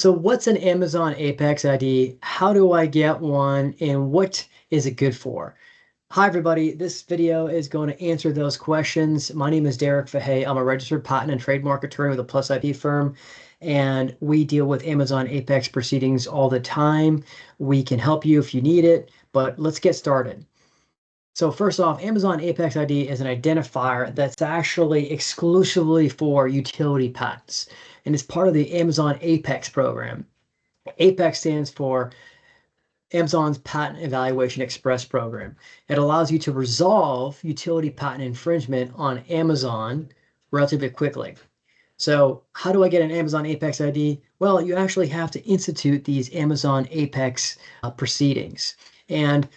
So what's an Amazon Apex ID? How do I get one? And what is it good for? Hi, everybody. This video is going to answer those questions. My name is Derek Fahey. I'm a registered patent and trademark attorney with a Plus IP firm, and we deal with Amazon Apex proceedings all the time. We can help you if you need it, but let's get started. So first off, Amazon Apex ID is an identifier that's actually exclusively for utility patents, and it's part of the Amazon Apex program. Apex stands for Amazon's Patent Evaluation Express program. It allows you to resolve utility patent infringement on Amazon relatively quickly. So how do I get an Amazon Apex ID? Well, you actually have to institute these Amazon Apex proceedings. And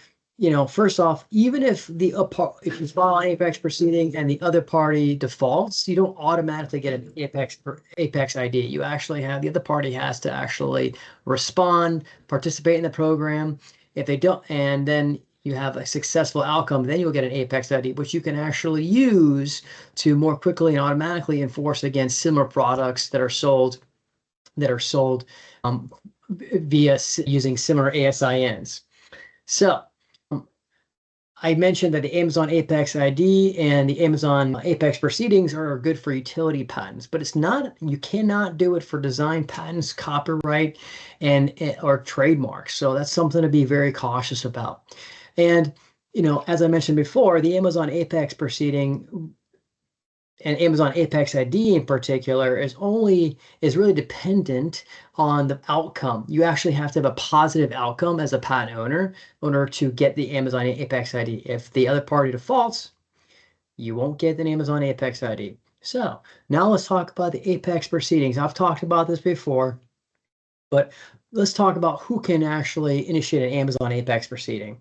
first off, even if if you file an Apex proceeding and the other party defaults, you don't automatically get an Apex ID. You actually have the other party has to actually respond, participate in the program. If they don't, and then you have a successful outcome, then you'll get an Apex ID, which you can actually use to more quickly and automatically enforce against similar products that are sold via using similar ASINs. So I mentioned that the Amazon Apex ID and the Amazon Apex proceedings are good for utility patents, but it's not, you cannot do it for design patents, copyright, or trademarks. So that's something to be very cautious about. And, as I mentioned before, the Amazon Apex proceeding and Amazon Apex ID in particular is really dependent on the outcome. You actually have to have a positive outcome as a patent owner in order to get the Amazon Apex ID. If the other party defaults, you won't get an Amazon Apex ID. So now let's talk about the Apex proceedings. I've talked about this before, but let's talk about who can actually initiate an Amazon Apex proceeding.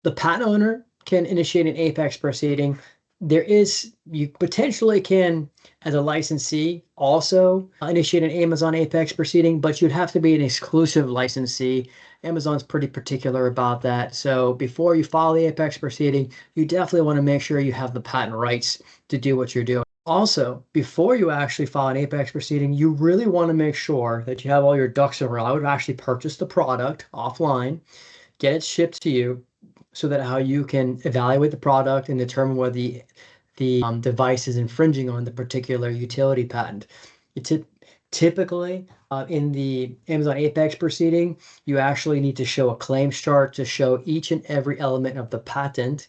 The patent owner can initiate an Apex proceeding. You potentially can, as a licensee, also initiate an Amazon Apex proceeding, but you'd have to be an exclusive licensee. Amazon's pretty particular about that. So before you file the Apex proceeding, you definitely want to make sure you have the patent rights to do what you're doing. Also, before you actually file an Apex proceeding, you really want to make sure that you have all your ducks in a row. I would actually purchase the product offline, get it shipped to you, so that how you can evaluate the product and determine whether the device is infringing on the particular utility patent. Typically, in the Amazon Apex proceeding, you actually need to show a claims chart to show each and every element of the patent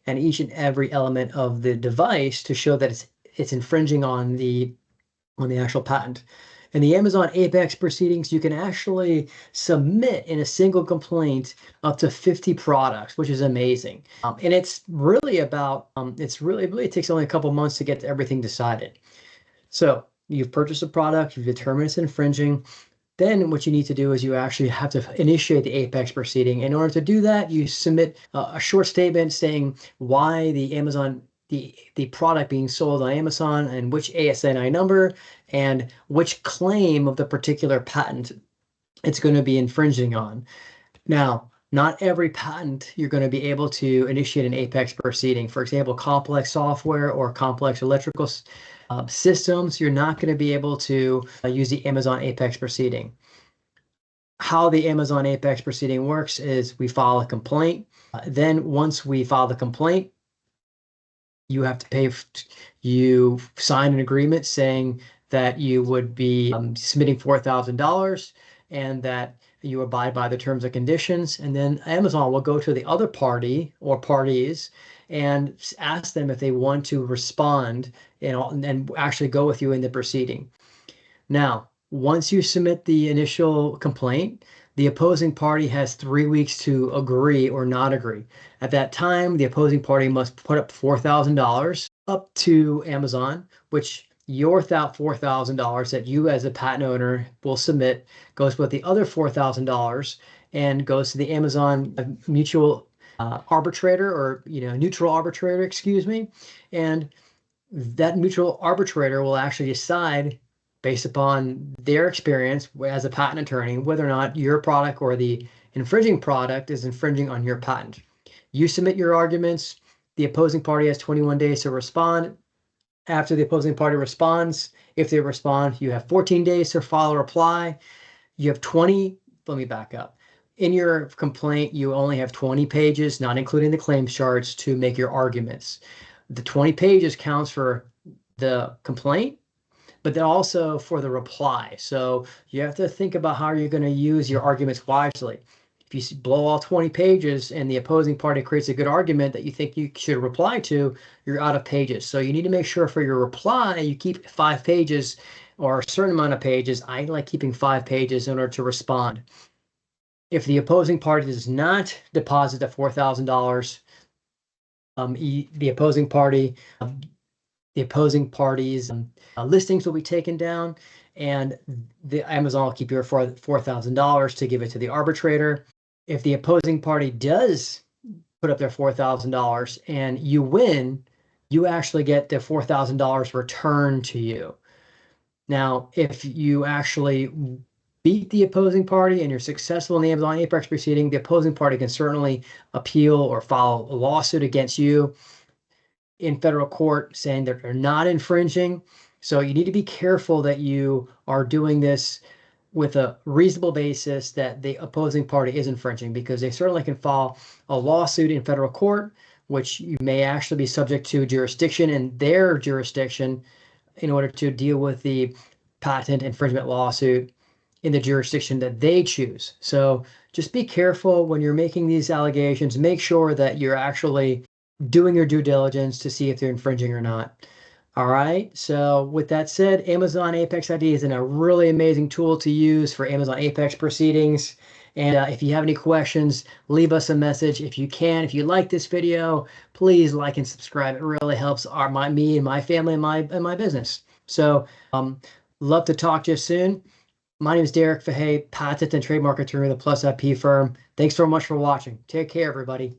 and each and every element of the device to show that it's infringing on the actual patent. In the Amazon Apex proceedings, you can actually submit in a single complaint up to 50 products, which is amazing. And it's really it takes only a couple months to get everything decided. So you've purchased a product, you've determined it's infringing. Then what you need to do is you actually have to initiate the Apex proceeding. In order to do that, you submit a short statement saying why the product being sold on Amazon and which ASNI number and which claim of the particular patent it's going to be infringing on. Now, not every patent you're going to be able to initiate an Apex proceeding. For example, complex software or complex electrical systems, you're not going to be able to use the Amazon Apex proceeding. How the Amazon Apex proceeding works is we file a complaint. Then once we file the complaint, you have to pay. You sign an agreement saying that you would be submitting $4,000 and that you abide by the terms and conditions. And then Amazon will go to the other party or parties and ask them if they want to respond and actually go with you in the proceeding. Now, once you submit the initial complaint, the opposing party has 3 weeks to agree or not agree. At that time, the opposing party must put up $4,000 up to Amazon, which your $4,000 that you as a patent owner will submit goes with the other $4,000 and goes to the Amazon mutual arbitrator or neutral arbitrator, excuse me. And that mutual arbitrator will actually decide based upon their experience as a patent attorney, whether or not your product or the infringing product is infringing on your patent. You submit your arguments. The opposing party has 21 days to respond. After the opposing party responds, if they respond, you have 14 days to file a reply. You have 20, let me back up. In your complaint, you only have 20 pages, not including the claims charts, to make your arguments. The 20 pages counts for the complaint, but then also for the reply. So you have to think about how you're going to use your arguments wisely. If you blow all 20 pages and the opposing party creates a good argument that you think you should reply to, you're out of pages. So you need to make sure for your reply, you keep 5 pages or a certain amount of pages. I like keeping 5 pages in order to respond. If the opposing party does not deposit the $4,000, the opposing party's listings will be taken down, and the Amazon will keep your $4,000 to give it to the arbitrator. If the opposing party does put up their $4,000 and you win, you actually get the $4,000 returned to you. Now, if you actually beat the opposing party and you're successful in the Amazon Apex proceeding, the opposing party can certainly appeal or file a lawsuit against you in federal court saying that they're not infringing. So you need to be careful that you are doing this with a reasonable basis that the opposing party is infringing, because they certainly can file a lawsuit in federal court, which you may actually be subject to jurisdiction in their jurisdiction in order to deal with the patent infringement lawsuit in the jurisdiction that they choose. So just be careful when you're making these allegations. Make sure that you're actually doing your due diligence to see if they're infringing or not. All right. So with that said, Amazon Apex ID is a really amazing tool to use for Amazon Apex proceedings. And if you have any questions, leave us a message. If you can, if you like this video, please like and subscribe. It really helps me and my family and my business. So love to talk to you soon. My name is Derek Fahey, patent and trademark attorney with the Plus IP firm. Thanks so much for watching. Take care, everybody.